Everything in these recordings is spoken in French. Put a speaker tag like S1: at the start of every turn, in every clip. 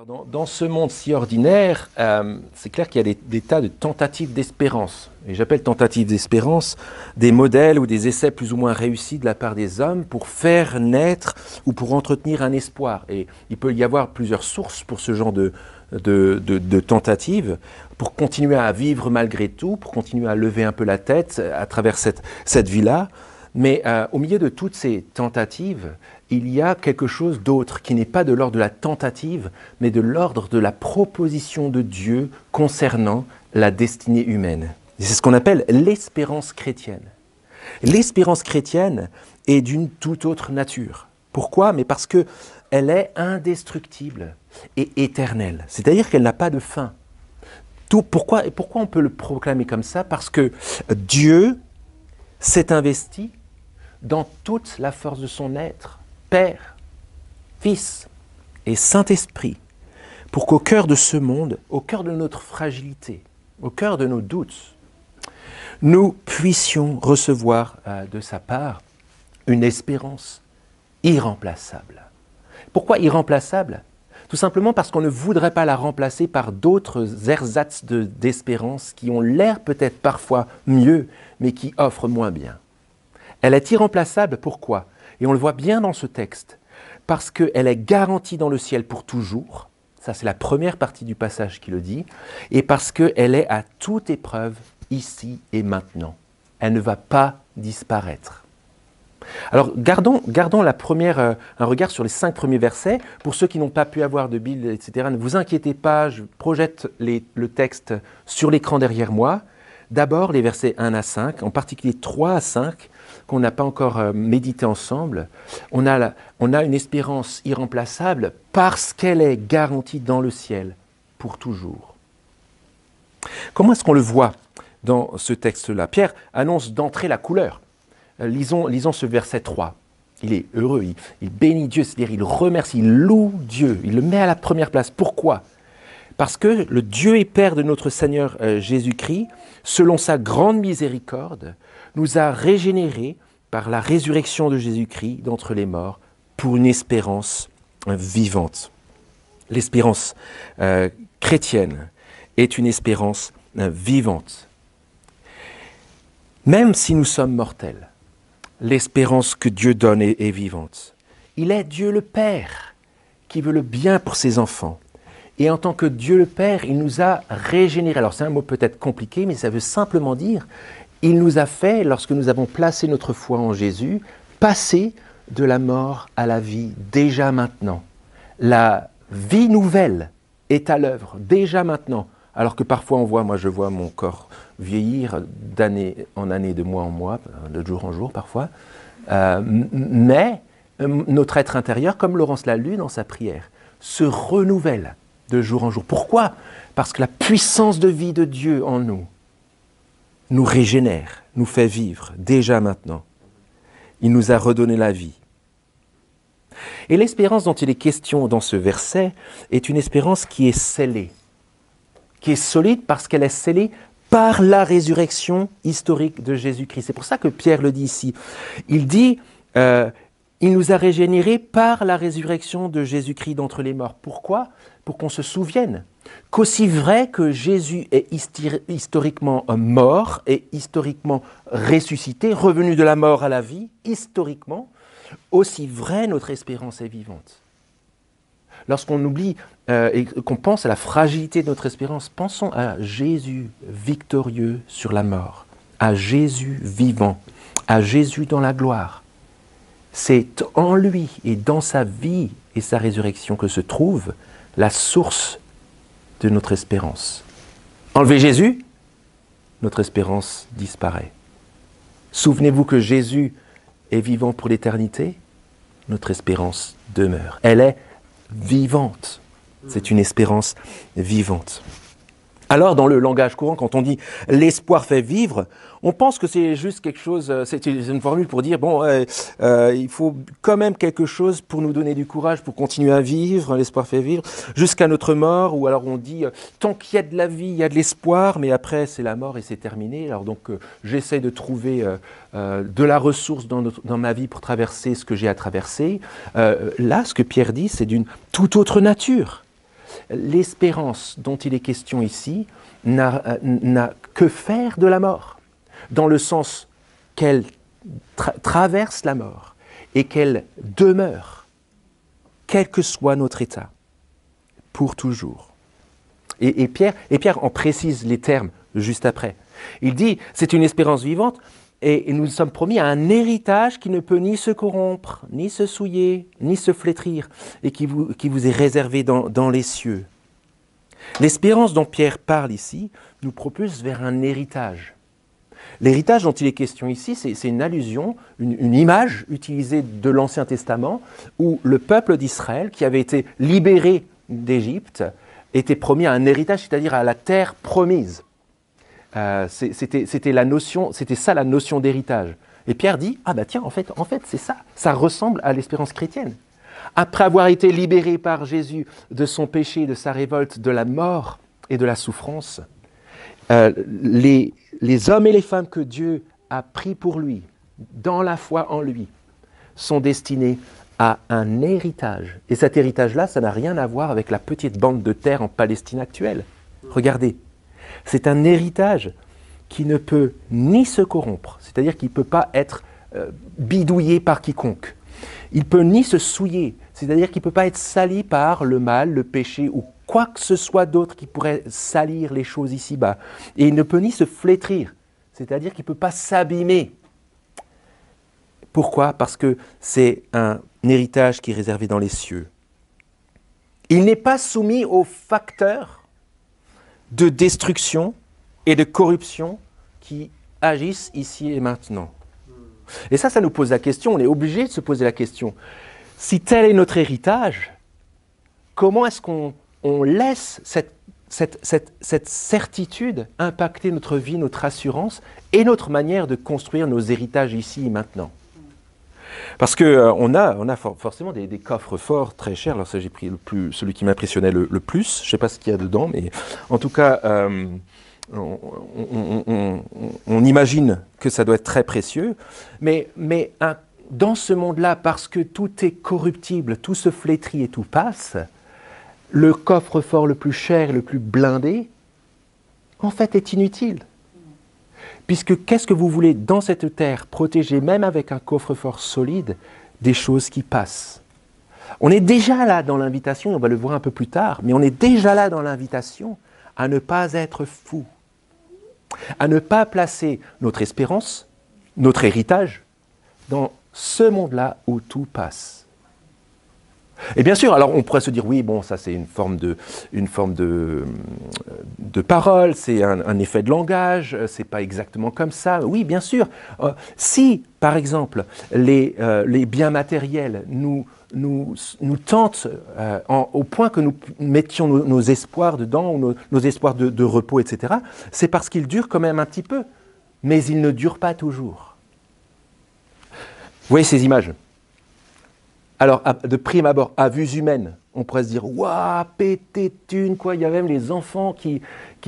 S1: Alors dans ce monde si ordinaire, c'est clair qu'il y a des tas de tentatives d'espérance. Et j'appelle tentatives d'espérance des modèles ou des essais plus ou moins réussis de la part des hommes pour faire naître ou pour entretenir un espoir. Et il peut y avoir plusieurs sources pour ce genre de tentatives, pour continuer à vivre malgré tout, pour continuer à lever un peu la tête à travers cette vie-là. Mais au milieu de toutes ces tentatives, il y a quelque chose d'autre qui n'est pas de l'ordre de la tentative, mais de l'ordre de la proposition de Dieu concernant la destinée humaine. Et c'est ce qu'on appelle l'espérance chrétienne. L'espérance chrétienne est d'une toute autre nature. Pourquoi ? Mais parce qu'elle est indestructible et éternelle. C'est-à-dire qu'elle n'a pas de fin. Pourquoi on peut le proclamer comme ça ? Parce que Dieu s'est investi dans toute la force de son être, Père, Fils et Saint-Esprit, pour qu'au cœur de ce monde, au cœur de notre fragilité, au cœur de nos doutes, nous puissions recevoir de sa part une espérance irremplaçable. Pourquoi irremplaçable ? Tout simplement parce qu'on ne voudrait pas la remplacer par d'autres ersatz d'espérance qui ont l'air peut-être parfois mieux, mais qui offrent moins bien. Elle est irremplaçable, pourquoi ? Et on le voit bien dans ce texte, parce qu'elle est garantie dans le ciel pour toujours, ça c'est la première partie du passage qui le dit, et parce qu'elle est à toute épreuve, ici et maintenant. Elle ne va pas disparaître. Alors gardons un regard sur les 5 premiers versets. Pour ceux qui n'ont pas pu avoir de Bible, etc., ne vous inquiétez pas, je projette le texte sur l'écran derrière moi. D'abord les versets 1 à 5, en particulier 3 à 5, qu'on n'a pas encore médité ensemble. On a une espérance irremplaçable parce qu'elle est garantie dans le ciel pour toujours. Comment est-ce qu'on le voit dans ce texte-là ? Pierre annonce d'entrée la couleur. Lisons ce verset 3. Il est heureux, il bénit Dieu, c'est-à-dire il remercie, il loue Dieu, il le met à la première place. Pourquoi ? Parce que le Dieu et Père de notre Seigneur Jésus-Christ, selon sa grande miséricorde, nous a régénérés par la résurrection de Jésus-Christ d'entre les morts pour une espérance vivante. L'espérance chrétienne est une espérance vivante. Même si nous sommes mortels, l'espérance que Dieu donne est vivante. Il est Dieu le Père qui veut le bien pour ses enfants. Et en tant que Dieu le Père, il nous a régénérés. Alors c'est un mot peut-être compliqué, mais ça veut simplement dire, il nous a fait, lorsque nous avons placé notre foi en Jésus, passer de la mort à la vie déjà maintenant. La vie nouvelle est à l'œuvre déjà maintenant. Alors que parfois je vois mon corps vieillir d'année en année, de mois en mois, de jour en jour parfois. Mais notre être intérieur, comme Laurence l'a lu dans sa prière, se renouvelle de jour en jour. Pourquoi ? Parce que la puissance de vie de Dieu en nous régénère, nous fait vivre déjà maintenant. Il nous a redonné la vie. Et l'espérance dont il est question dans ce verset est une espérance qui est scellée, qui est solide parce qu'elle est scellée par la résurrection historique de Jésus-Christ. C'est pour ça que Pierre le dit ici. Il dit, il nous a régénérés par la résurrection de Jésus-Christ d'entre les morts. Pourquoi ? Pour qu'on se souvienne qu'aussi vrai que Jésus est historiquement mort et historiquement ressuscité, revenu de la mort à la vie, historiquement, aussi vrai notre espérance est vivante. Lorsqu'on oublie et qu'on pense à la fragilité de notre espérance, pensons à Jésus victorieux sur la mort, à Jésus vivant, à Jésus dans la gloire. C'est en lui et dans sa vie et sa résurrection que se trouve la source de notre espérance. Enlevez Jésus, notre espérance disparaît. Souvenez-vous que Jésus est vivant pour l'éternité, notre espérance demeure. Elle est vivante. C'est une espérance vivante. Alors, dans le langage courant, quand on dit « l'espoir fait vivre », on pense que c'est juste quelque chose, c'est une formule pour dire « bon, il faut quand même quelque chose pour nous donner du courage, pour continuer à vivre, l'espoir fait vivre, jusqu'à notre mort », ou alors on dit « tant qu'il y a de la vie, il y a de l'espoir, mais après c'est la mort et c'est terminé ». Alors donc, j'essaie de trouver de la ressource dans ma vie pour traverser ce que j'ai à traverser. Là, ce que Pierre dit, c'est d'une toute autre nature. l'espérance dont il est question ici n'a que faire de la mort, dans le sens qu'elle traverse la mort et qu'elle demeure, quel que soit notre état, pour toujours. Et Pierre en précise les termes juste après. Il dit, c'est une espérance vivante, et nous sommes promis à un héritage qui ne peut ni se corrompre, ni se souiller, ni se flétrir, et qui vous est réservé dans les cieux. L'espérance dont Pierre parle ici nous propulse vers un héritage. L'héritage dont il est question ici, c'est une allusion, une image utilisée de l'Ancien Testament, où le peuple d'Israël, qui avait été libéré d'Égypte, était promis à un héritage, c'est-à-dire à la terre promise. C'était ça la notion d'héritage. Et Pierre dit, ah bah tiens, en fait c'est ça, ça ressemble à l'espérance chrétienne. Après avoir été libéré par Jésus de son péché, de sa révolte, de la mort et de la souffrance, les hommes et les femmes que Dieu a pris pour lui, dans la foi en lui, sont destinés à un héritage. Et cet héritage-là, ça n'a rien à voir avec la petite bande de terre en Palestine actuelle. Regardez. C'est un héritage qui ne peut ni se corrompre, c'est-à-dire qu'il ne peut pas être bidouillé par quiconque. Il ne peut ni se souiller, c'est-à-dire qu'il ne peut pas être sali par le mal, le péché ou quoi que ce soit d'autre qui pourrait salir les choses ici-bas. Et il ne peut ni se flétrir, c'est-à-dire qu'il ne peut pas s'abîmer. Pourquoi ? Parce que c'est un héritage qui est réservé dans les cieux. Il n'est pas soumis aux facteurs de destruction et de corruption qui agissent ici et maintenant. Et ça nous pose la question, on est obligé de se poser la question. Si tel est notre héritage, comment est-ce qu'on laisse cette certitude impacter notre vie, notre assurance et notre manière de construire nos héritages ici et maintenant ? Parce qu'on a forcément des coffres forts très chers. Alors ça, j'ai pris celui qui m'impressionnait le plus. Je ne sais pas ce qu'il y a dedans, mais en tout cas, on imagine que ça doit être très précieux. Mais dans ce monde-là, parce que tout est corruptible, tout se flétrit et tout passe, le coffre-fort le plus cher, le plus blindé, en fait, est inutile. Puisque qu'est-ce que vous voulez dans cette terre protéger, même avec un coffre-fort solide, des choses qui passent. On est déjà là dans l'invitation, on va le voir un peu plus tard, mais on est déjà là dans l'invitation à ne pas être fou, à ne pas placer notre espérance, notre héritage, dans ce monde-là où tout passe. Et bien sûr, alors on pourrait se dire, oui, bon, ça c'est une forme de parole, c'est un effet de langage, c'est pas exactement comme ça. Oui, bien sûr. Si, par exemple, les biens matériels nous tentent au point que nous mettions nos espoirs dedans, ou nos espoirs de repos, etc., c'est parce qu'ils durent quand même un petit peu, mais ils ne durent pas toujours. Vous voyez ces images ? Alors, de prime abord, à vues humaines, on pourrait se dire « Waouh, pété de thunes, quoi !» Il y a même les enfants qui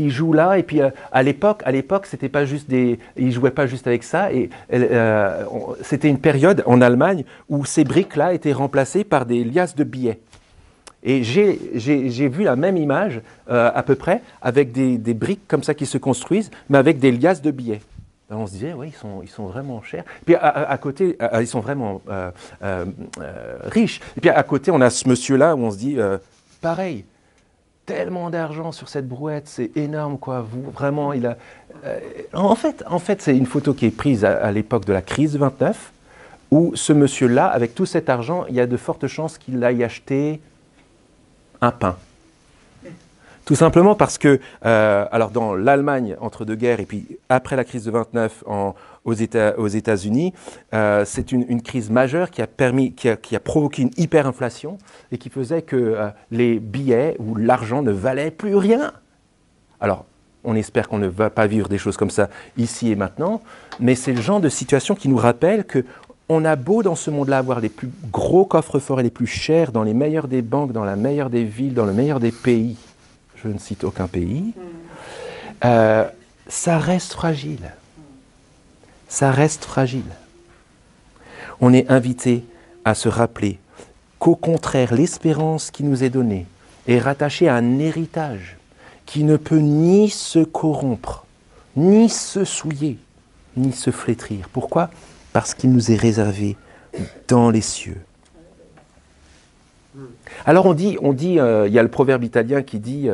S1: jouent là. Et puis, à l'époque, c'était pas juste ils jouaient pas juste avec ça. Et c'était une période en Allemagne où ces briques-là étaient remplacées par des liasses de billets. Et j'ai vu la même image, à peu près, avec des briques comme ça qui se construisent, mais avec des liasses de billets. On se disait, oui, ils sont vraiment chers. Puis à côté, ils sont vraiment riches. Et puis à côté, on a ce monsieur-là où on se dit, pareil, tellement d'argent sur cette brouette, c'est énorme, quoi. Vraiment, il a. En fait, c'est une photo qui est prise à l'époque de la crise de 29, où ce monsieur-là, avec tout cet argent, il y a de fortes chances qu'il aille acheter un pain. Tout simplement parce que, alors dans l'Allemagne entre deux guerres et puis après la crise de 29 aux États-Unis, c'est une crise majeure qui a provoqué une hyperinflation et qui faisait que les billets ou l'argent ne valaient plus rien. Alors, on espère qu'on ne va pas vivre des choses comme ça ici et maintenant, mais c'est le genre de situation qui nous rappelle que on a beau dans ce monde-là avoir les plus gros coffres-forts et les plus chers dans les meilleures des banques, dans la meilleure des villes, dans le meilleur des pays. Je ne cite aucun pays, ça reste fragile. Ça reste fragile. On est invité à se rappeler qu'au contraire, l'espérance qui nous est donnée est rattaché à un héritage qui ne peut ni se corrompre, ni se souiller, ni se flétrir. Pourquoi? Parce qu'il nous est réservé dans les cieux. Alors on dit, y a le proverbe italien qui dit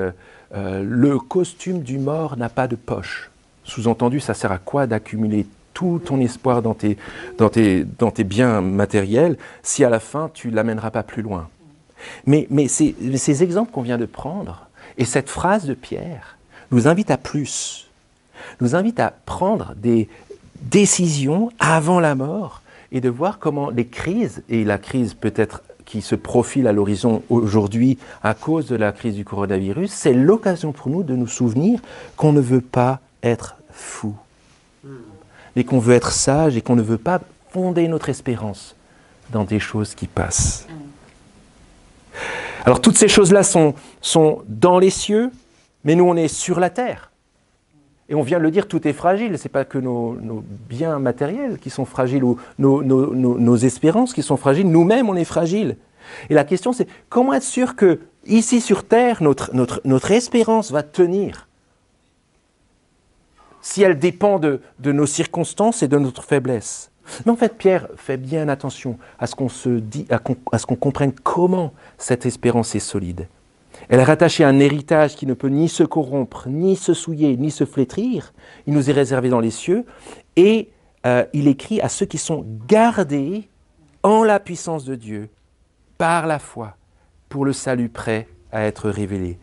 S1: le costume du mort n'a pas de poche. Sous-entendu, ça sert à quoi d'accumuler tout ton espoir dans tes biens matériels si à la fin tu ne l'amèneras pas plus loin. Mais ces exemples qu'on vient de prendre et cette phrase de Pierre nous invitent à plus, nous invitent à prendre des décisions avant la mort et de voir comment les crises, et la crise peut-être qui se profile à l'horizon aujourd'hui à cause de la crise du coronavirus, c'est l'occasion pour nous de nous souvenir qu'on ne veut pas être fou, mais qu'on veut être sage et qu'on ne veut pas fonder notre espérance dans des choses qui passent. Alors toutes ces choses-là sont dans les cieux, mais nous on est sur la terre. Et on vient de le dire, tout est fragile. Ce n'est pas que nos biens matériels qui sont fragiles ou nos espérances qui sont fragiles. Nous-mêmes, on est fragiles. Et la question, c'est comment être sûr que, ici sur Terre, notre espérance va tenir si elle dépend de nos circonstances et de notre faiblesse. Mais en fait, Pierre fait bien attention à ce qu'on se dit, à ce qu'on comprenne comment cette espérance est solide. Elle est rattachée à un héritage qui ne peut ni se corrompre, ni se souiller, ni se flétrir. Il nous est réservé dans les cieux. Et il écrit à ceux qui sont gardés en la puissance de Dieu, par la foi, pour le salut prêt à être révélé.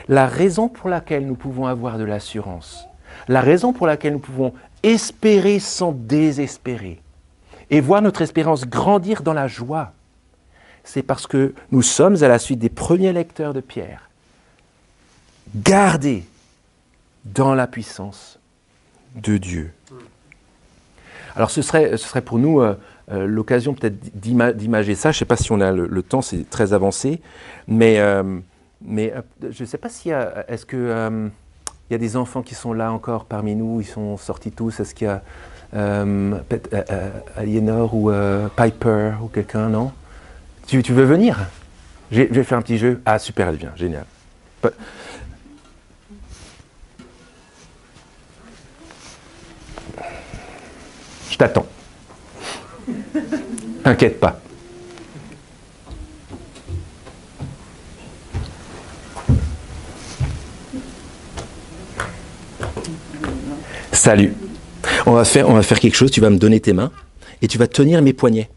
S1: La raison pour laquelle nous pouvons avoir de l'assurance, la raison pour laquelle nous pouvons espérer sans désespérer, et voir notre espérance grandir dans la joie, c'est parce que nous sommes, à la suite des premiers lecteurs de Pierre, gardés dans la puissance de Dieu. Alors ce serait pour nous l'occasion peut-être d'imager ça. Je ne sais pas si on a le temps, c'est très avancé, mais je ne sais pas s'il y a... Est-ce qu'il y a des enfants qui sont là encore parmi nous? Ils sont sortis tous? Est-ce qu'il y a Aliénor ou Piper ou quelqu'un, non? Tu veux venir? Je vais faire un petit jeu. Ah super, elle vient, génial. Je t'attends. T'inquiète pas. Salut. On va faire quelque chose, tu vas me donner tes mains et tu vas tenir mes poignets.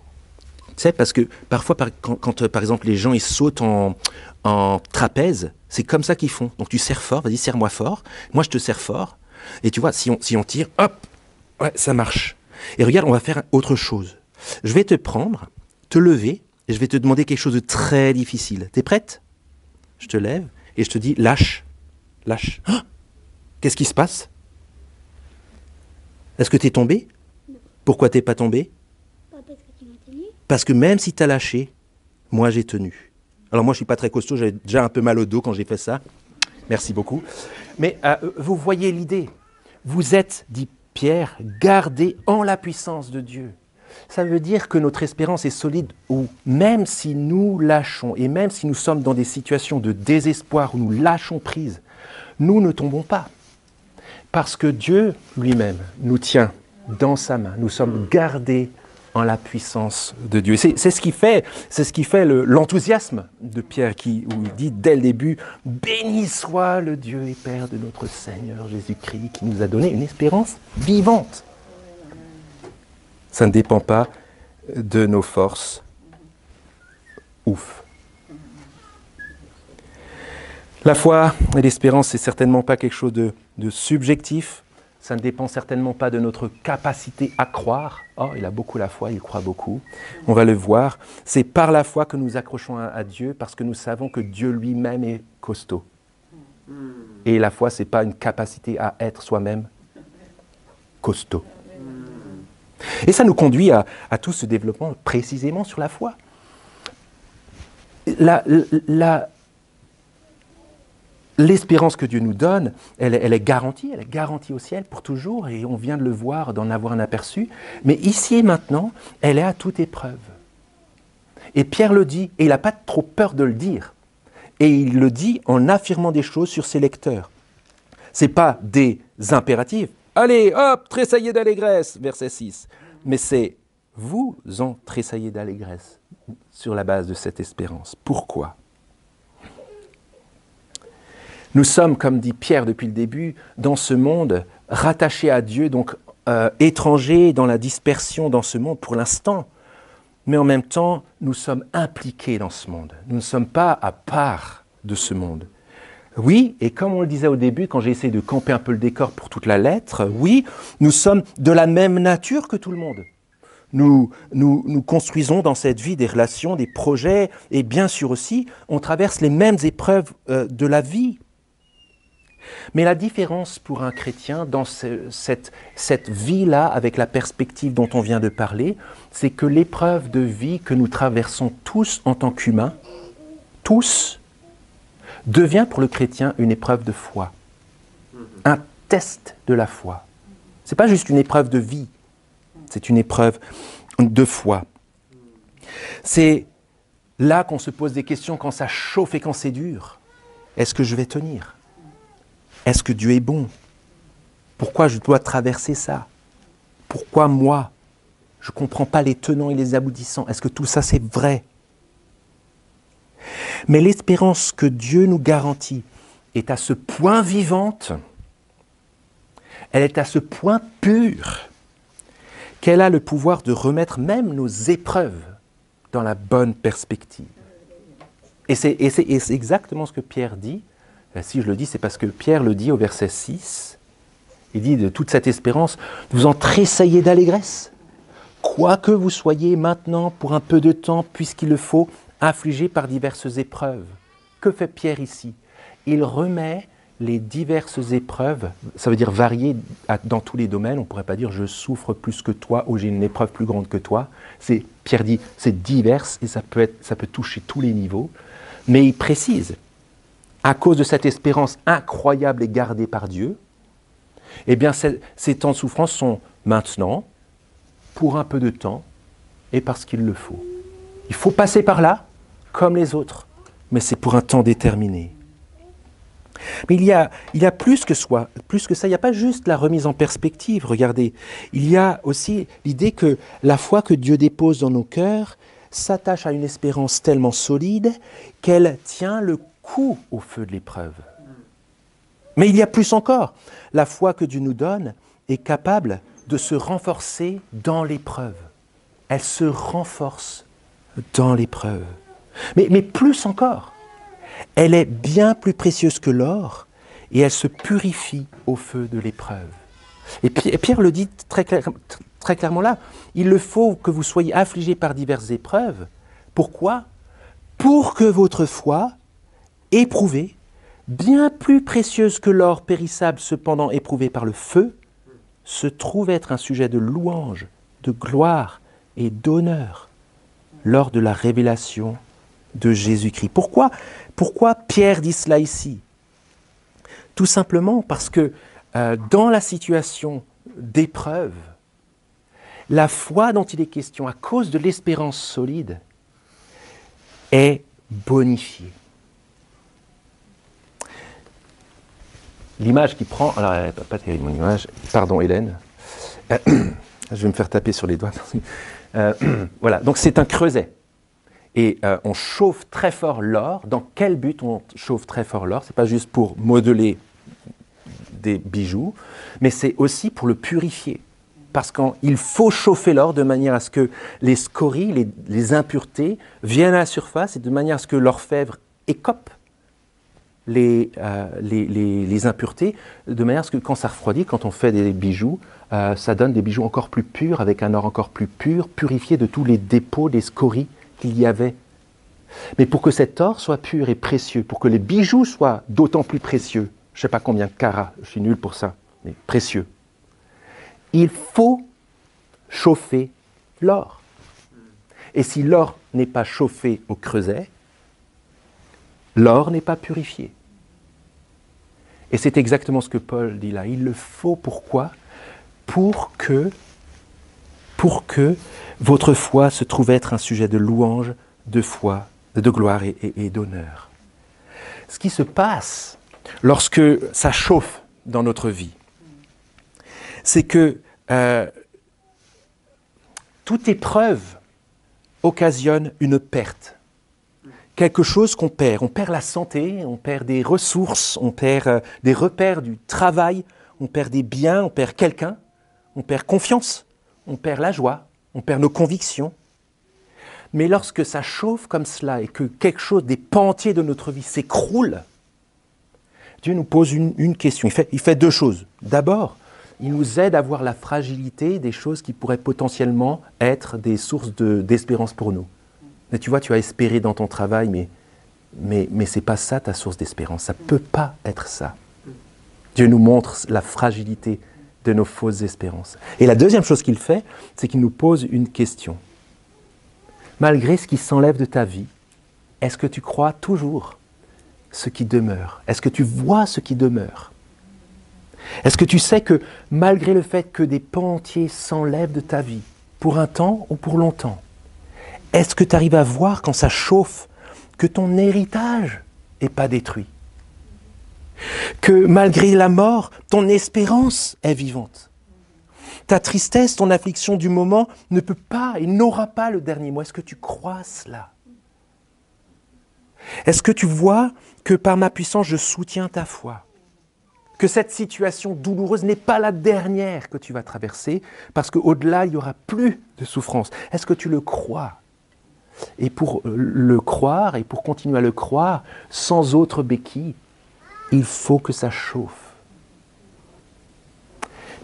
S1: Tu sais, parce que parfois, quand par exemple les gens ils sautent en trapèze, c'est comme ça qu'ils font. Donc tu serres fort, vas-y, serre-moi fort. Moi je te serre fort. Et tu vois, si on tire, hop, ouais, ça marche. Et regarde, on va faire autre chose. Je vais te prendre, te lever, et je vais te demander quelque chose de très difficile. T'es prête? Je te lève et je te dis, lâche, lâche. Oh, qu'est-ce qui se passe? Est-ce que t'es tombé? Pourquoi t'es pas tombé? Parce que même si tu as lâché, moi j'ai tenu. Alors moi je ne suis pas très costaud, j'avais déjà un peu mal au dos quand j'ai fait ça. Merci beaucoup. Mais vous voyez l'idée. Vous êtes, dit Pierre, gardés en la puissance de Dieu. Ça veut dire que notre espérance est solide où même si nous lâchons et même si nous sommes dans des situations de désespoir où nous lâchons prise, nous ne tombons pas. Parce que Dieu lui-même nous tient dans sa main. Nous sommes gardés en la puissance de Dieu. C'est ce qui fait l'enthousiasme de Pierre où il dit dès le début « Béni soit le Dieu et Père de notre Seigneur Jésus-Christ qui nous a donné une espérance vivante. » Ça ne dépend pas de nos forces. Ouf. La foi et l'espérance, c'est certainement pas quelque chose de subjectif. Ça ne dépend certainement pas de notre capacité à croire. Oh, il a beaucoup la foi, il croit beaucoup. On va le voir. C'est par la foi que nous accrochons à Dieu parce que nous savons que Dieu lui-même est costaud. Et la foi, ce n'est pas une capacité à être soi-même costaud. Et ça nous conduit à tout ce développement précisément sur la foi. L'espérance que Dieu nous donne, elle est garantie au ciel pour toujours, et on vient de le voir, d'en avoir un aperçu. Mais ici et maintenant, elle est à toute épreuve. Et Pierre le dit, et il n'a pas trop peur de le dire. Et il le dit en affirmant des choses sur ses lecteurs. Ce n'est pas des impératifs. Allez, hop, tressaillez d'allégresse, verset 6. Mais c'est vous en tressaillez d'allégresse sur la base de cette espérance. Pourquoi ? Nous sommes, comme dit Pierre depuis le début, dans ce monde, rattachés à Dieu, donc étrangers dans la dispersion dans ce monde pour l'instant. Mais en même temps, nous sommes impliqués dans ce monde. Nous ne sommes pas à part de ce monde. Oui, et comme on le disait au début, quand j'ai essayé de camper un peu le décor pour toute la lettre, oui, nous sommes de la même nature que tout le monde. Nous construisons dans cette vie des relations, des projets, et bien sûr aussi, on traverse les mêmes épreuves de la vie. Mais la différence pour un chrétien dans cette vie-là, avec la perspective dont on vient de parler, c'est que l'épreuve de vie que nous traversons tous en tant qu'humains, tous, devient pour le chrétien une épreuve de foi, un test de la foi. Ce n'est pas juste une épreuve de vie, c'est une épreuve de foi. C'est là qu'on se pose des questions quand ça chauffe et quand c'est dur. Est-ce que je vais tenir ? Est-ce que Dieu est bon ? Pourquoi je dois traverser ça ? Pourquoi moi ? Je ne comprends pas les tenants et les aboutissants. Est-ce que tout ça c'est vrai ? Mais l'espérance que Dieu nous garantit est à ce point vivante, elle est à ce point pure, qu'elle a le pouvoir de remettre même nos épreuves dans la bonne perspective. Et c'est exactement ce que Pierre dit. Si je le dis, c'est parce que Pierre le dit au verset 6. Il dit de toute cette espérance, vous en tressaillez d'allégresse, quoique vous soyez maintenant pour un peu de temps, puisqu'il le faut, affligés par diverses épreuves. Que fait Pierre ici ? Il remet les diverses épreuves, ça veut dire variées dans tous les domaines. On ne pourrait pas dire « je souffre plus que toi » ou « j'ai une épreuve plus grande que toi ». Pierre dit « c'est divers » et ça peut toucher tous les niveaux. Mais il précise, à cause de cette espérance incroyable et gardée par Dieu, eh bien ces temps de souffrance sont maintenant, pour un peu de temps, et parce qu'il le faut. Il faut passer par là, comme les autres, mais c'est pour un temps déterminé. Mais il y a plus que ça, il n'y a pas juste la remise en perspective, regardez. Il y a aussi l'idée que la foi que Dieu dépose dans nos cœurs s'attache à une espérance tellement solide qu'elle tient le coup au feu de l'épreuve. Mais il y a plus encore. La foi que Dieu nous donne est capable de se renforcer dans l'épreuve. Elle se renforce dans l'épreuve. Mais plus encore, elle est bien plus précieuse que l'or et elle se purifie au feu de l'épreuve. Et Pierre le dit très clairement là, il le faut que vous soyez affligés par diverses épreuves. Pourquoi ? Pour que votre foi, éprouvée, bien plus précieuse que l'or périssable cependant éprouvé par le feu, se trouve être un sujet de louange, de gloire et d'honneur lors de la révélation de Jésus-Christ. Pourquoi Pierre dit cela ici ? Tout simplement parce que dans la situation d'épreuve, la foi dont il est question à cause de l'espérance solide est bonifiée. L'image qui prend... Alors, elle n'est pas terrible mon image. Pardon Hélène. Je vais me faire taper sur les doigts. Voilà, donc c'est un creuset. Et on chauffe très fort l'or. Dans quel but on chauffe très fort l'or ? Ce n'est pas juste pour modeler des bijoux, mais c'est aussi pour le purifier. Parce qu'il faut chauffer l'or de manière à ce que les scories, les impuretés, viennent à la surface et de manière à ce que l'orfèvre écope les impuretés, de manière à ce que quand ça refroidit, quand on fait des bijoux, ça donne des bijoux encore plus purs, avec un or encore plus pur, purifié de tous les dépôts, les scories qu'il y avait. Mais pour que cet or soit pur et précieux, pour que les bijoux soient d'autant plus précieux, je ne sais pas combien de carats, je suis nul pour ça, mais précieux, il faut chauffer l'or. Et si l'or n'est pas chauffé au creuset, l'or n'est pas purifié. Et c'est exactement ce que Paul dit là. Il le faut, pourquoi ? Pour que votre foi se trouve être un sujet de louange, de foi, de gloire et d'honneur. Ce qui se passe lorsque ça chauffe dans notre vie, c'est que toute épreuve occasionne une perte. Quelque chose qu'on perd. On perd la santé, on perd des ressources, on perd des repères du travail, on perd des biens, on perd quelqu'un, on perd confiance, on perd la joie, on perd nos convictions. Mais lorsque ça chauffe comme cela et que quelque chose, des pans entiers de notre vie s'écroule, Dieu nous pose une question. Il fait deux choses. D'abord, il nous aide à voir la fragilité des choses qui pourraient potentiellement être des sources d'espérance pour nous. Mais tu vois, tu as espéré dans ton travail, mais ce n'est pas ça ta source d'espérance. Ça ne peut pas être ça. Dieu nous montre la fragilité de nos fausses espérances. Et la deuxième chose qu'il fait, c'est qu'il nous pose une question. Malgré ce qui s'enlève de ta vie, est-ce que tu crois toujours ce qui demeure? Est-ce que tu vois ce qui demeure? Est-ce que tu sais que malgré le fait que des pans entiers s'enlèvent de ta vie, pour un temps ou pour longtemps, est-ce que tu arrives à voir quand ça chauffe que ton héritage n'est pas détruit? Que malgré la mort, ton espérance est vivante? Ta tristesse, ton affliction du moment ne peut pas et n'aura pas le dernier mot. Est-ce que tu crois cela? Est-ce que tu vois que par ma puissance, je soutiens ta foi? Que cette situation douloureuse n'est pas la dernière que tu vas traverser, parce qu'au-delà, il n'y aura plus de souffrance. Est-ce que tu le crois? Et pour le croire, et pour continuer à le croire, sans autre béquille, il faut que ça chauffe.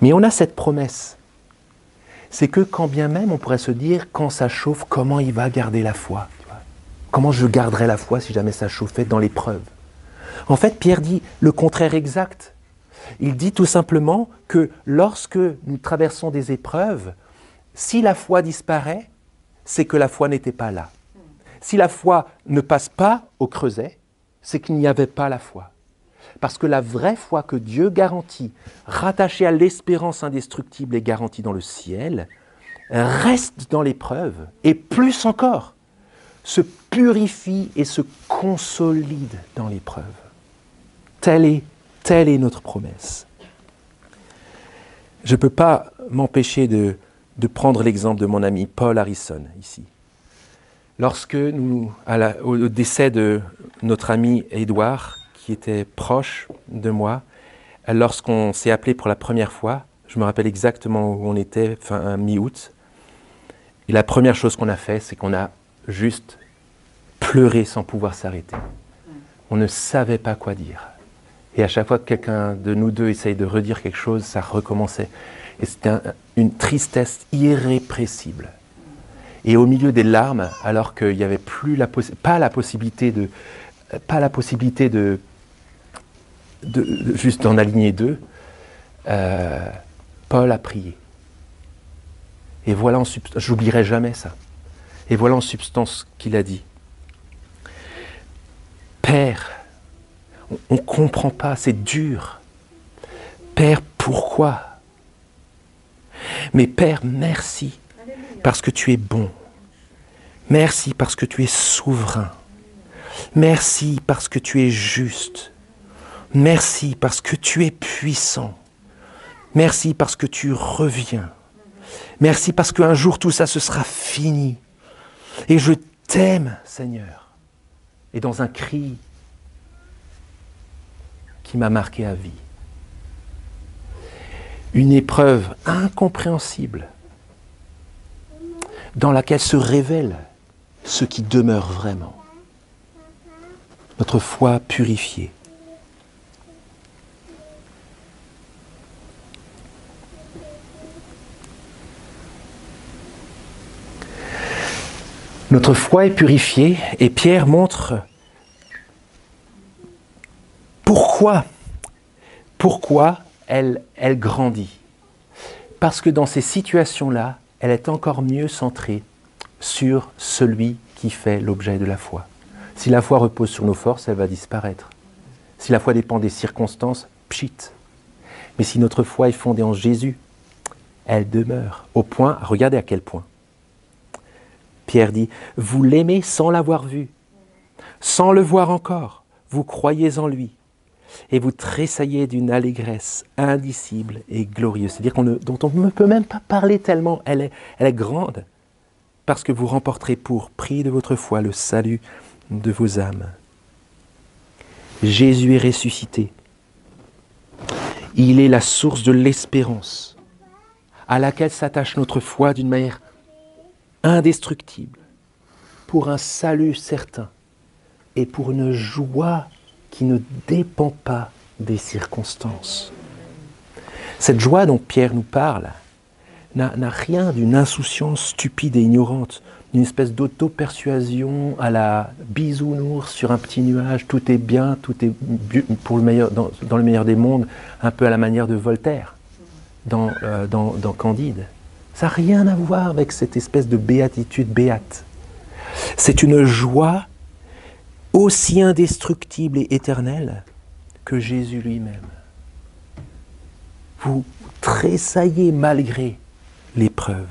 S1: Mais on a cette promesse. C'est que quand bien même, on pourrait se dire, quand ça chauffe, comment il va garder la foi? Comment je garderais la foi si jamais ça chauffait dans l'épreuve? En fait, Pierre dit le contraire exact. Il dit tout simplement que lorsque nous traversons des épreuves, si la foi disparaît, c'est que la foi n'était pas là. Si la foi ne passe pas au creuset, c'est qu'il n'y avait pas la foi. Parce que la vraie foi que Dieu garantit, rattachée à l'espérance indestructible et garantie dans le ciel, reste dans l'épreuve, et plus encore, se purifie et se consolide dans l'épreuve. Telle est notre promesse. Je ne peux pas m'empêcher de prendre l'exemple de mon ami Paul Harrison, ici. Lorsque au décès de notre ami Édouard, qui était proche de moi, lorsqu'on s'est appelé pour la première fois, je me rappelle exactement où on était, mi-août, et la première chose qu'on a fait, c'est qu'on a juste pleuré sans pouvoir s'arrêter. On ne savait pas quoi dire. Et à chaque fois que quelqu'un de nous deux essaye de redire quelque chose, ça recommençait. Et c'était une tristesse irrépressible. Et au milieu des larmes, alors qu'il n'y avait plus pas la possibilité de juste d'en aligner deux, Paul a prié. Et voilà en substance, j'oublierai jamais ça. Et voilà en substance qu'il a dit. Père, on ne comprend pas, c'est dur. Père, pourquoi? Mais Père, merci, parce que tu es bon. Merci parce que tu es souverain. Merci parce que tu es juste. Merci parce que tu es puissant. Merci parce que tu reviens. Merci parce qu'un jour tout ça, ce sera fini. Et je t'aime, Seigneur. Et dans un cri qui m'a marqué à vie. Une épreuve incompréhensible dans laquelle se révèle ce qui demeure vraiment. Notre foi purifiée. Notre foi est purifiée et Pierre montre pourquoi elle grandit. Parce que dans ces situations-là, elle est encore mieux centrée sur celui qui fait l'objet de la foi. Si la foi repose sur nos forces, elle va disparaître. Si la foi dépend des circonstances, pchit. Mais si notre foi est fondée en Jésus, elle demeure. Au point, regardez à quel point. Pierre dit, vous l'aimez sans l'avoir vu, sans le voir encore. vous croyez en lui et vous tressaillez d'une allégresse indicible et glorieuse. C'est-à-dire dont on ne peut même pas parler tellement, elle est grande, parce que vous remporterez pour prix de votre foi le salut de vos âmes. Jésus est ressuscité. Il est la source de l'espérance à laquelle s'attache notre foi d'une manière indestructible, pour un salut certain et pour une joie qui ne dépend pas des circonstances. Cette joie dont Pierre nous parle n'a rien d'une insouciance stupide et ignorante, d'une espèce d'auto-persuasion à la bisounours sur un petit nuage, tout est bien, tout est pour le meilleur, dans le meilleur des mondes, un peu à la manière de Voltaire, dans Candide. Ça n'a rien à voir avec cette espèce de béatitude béate. C'est une joie aussi indestructible et éternelle que Jésus lui-même. Vous tressaillez malgré l'épreuve.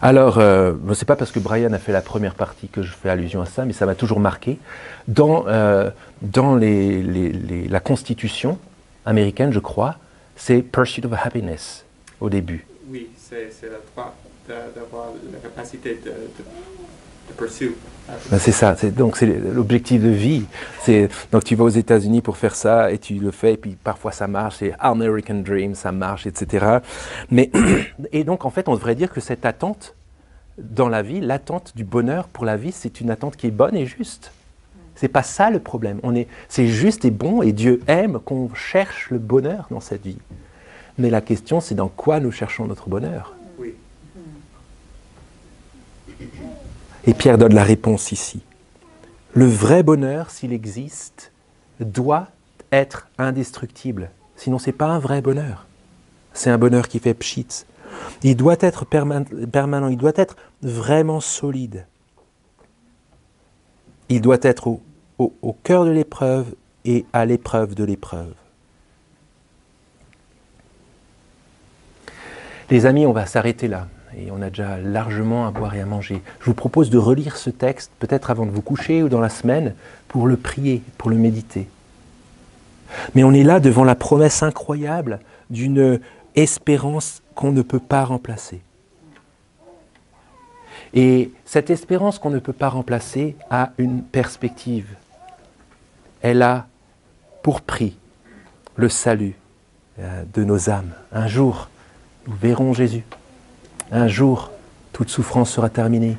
S1: Alors, c'est pas parce que Brian a fait la première partie que je fais allusion à ça, mais ça m'a toujours marqué. Dans la Constitution américaine, je crois, c'est Pursuit of Happiness au début.
S2: Oui, c'est le droit d'avoir la capacité de poursuivre.
S1: Ben c'est ça, donc c'est l'objectif de vie. Donc tu vas aux États-Unis pour faire ça et tu le fais, et puis parfois ça marche, c'est American Dream, ça marche, etc. Et donc en fait, on devrait dire que cette attente dans la vie, l'attente du bonheur pour la vie, c'est une attente qui est bonne et juste. C'est pas ça le problème. C'est juste et bon, et Dieu aime qu'on cherche le bonheur dans cette vie. Mais la question, c'est dans quoi nous cherchons notre bonheur.
S2: Oui.
S1: Et Pierre donne la réponse ici. Le vrai bonheur, s'il existe, doit être indestructible. Sinon, ce n'est pas un vrai bonheur. C'est un bonheur qui fait pchit. Il doit être permanent, il doit être vraiment solide. Il doit être au cœur de l'épreuve et à l'épreuve de l'épreuve. Les amis, on va s'arrêter là. Et on a déjà largement à boire et à manger. Je vous propose de relire ce texte, peut-être avant de vous coucher ou dans la semaine, pour le prier, pour le méditer. Mais on est là devant la promesse incroyable d'une espérance qu'on ne peut pas remplacer. Et cette espérance qu'on ne peut pas remplacer a une perspective. Elle a pour prix le salut de nos âmes. Un jour, nous verrons Jésus. Un jour, toute souffrance sera terminée.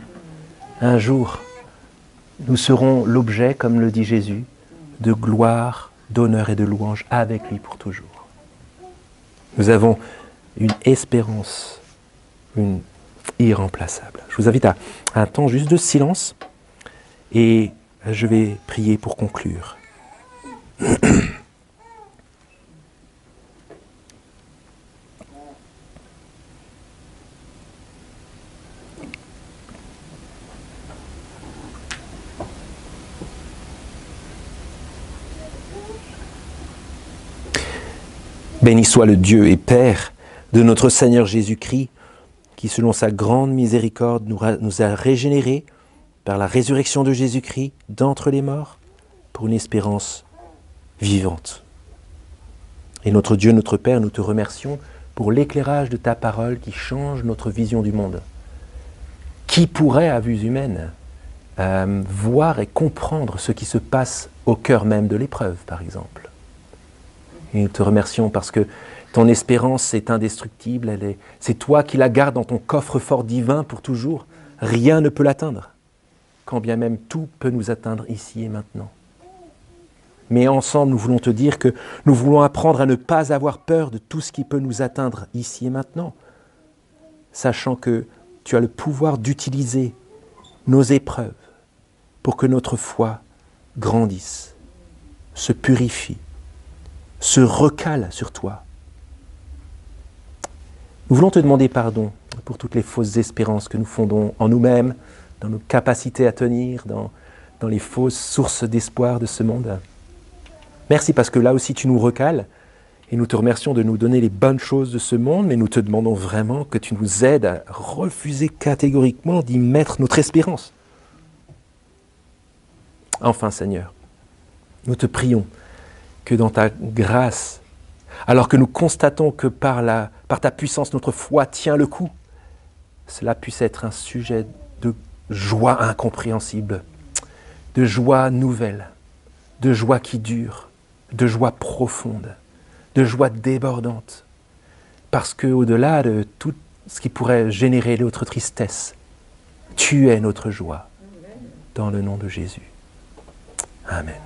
S1: Un jour, nous serons l'objet, comme le dit Jésus, de gloire, d'honneur et de louange avec lui pour toujours. Nous avons une espérance, une irremplaçable. Je vous invite à un temps juste de silence et je vais prier pour conclure. Béni soit le Dieu et Père de notre Seigneur Jésus-Christ, qui selon sa grande miséricorde nous a régénérés par la résurrection de Jésus-Christ d'entre les morts pour une espérance vivante. Et notre Dieu, notre Père, nous te remercions pour l'éclairage de ta parole qui change notre vision du monde. Qui pourrait, à vue humaine, voir et comprendre ce qui se passe au cœur même de l'épreuve, par exemple? Et nous te remercions parce que ton espérance est indestructible, c'est toi qui la gardes dans ton coffre-fort divin pour toujours. Rien ne peut l'atteindre, quand bien même tout peut nous atteindre ici et maintenant. Mais ensemble, nous voulons te dire que nous voulons apprendre à ne pas avoir peur de tout ce qui peut nous atteindre ici et maintenant, sachant que tu as le pouvoir d'utiliser nos épreuves pour que notre foi grandisse, se purifie, se recale sur toi. Nous voulons te demander pardon pour toutes les fausses espérances que nous fondons en nous-mêmes, dans nos capacités à tenir, dans les fausses sources d'espoir de ce monde. Merci parce que là aussi tu nous recales et nous te remercions de nous donner les bonnes choses de ce monde, mais nous te demandons vraiment que tu nous aides à refuser catégoriquement d'y mettre notre espérance. Enfin Seigneur, Nous te prions que dans ta grâce, alors que nous constatons que par ta puissance, notre foi tient le coup, cela puisse être un sujet de joie incompréhensible, de joie nouvelle, de joie qui dure, de joie profonde, de joie débordante. Parce qu'au-delà de tout ce qui pourrait générer notre tristesse, tu es notre joie. Dans le nom de Jésus. Amen.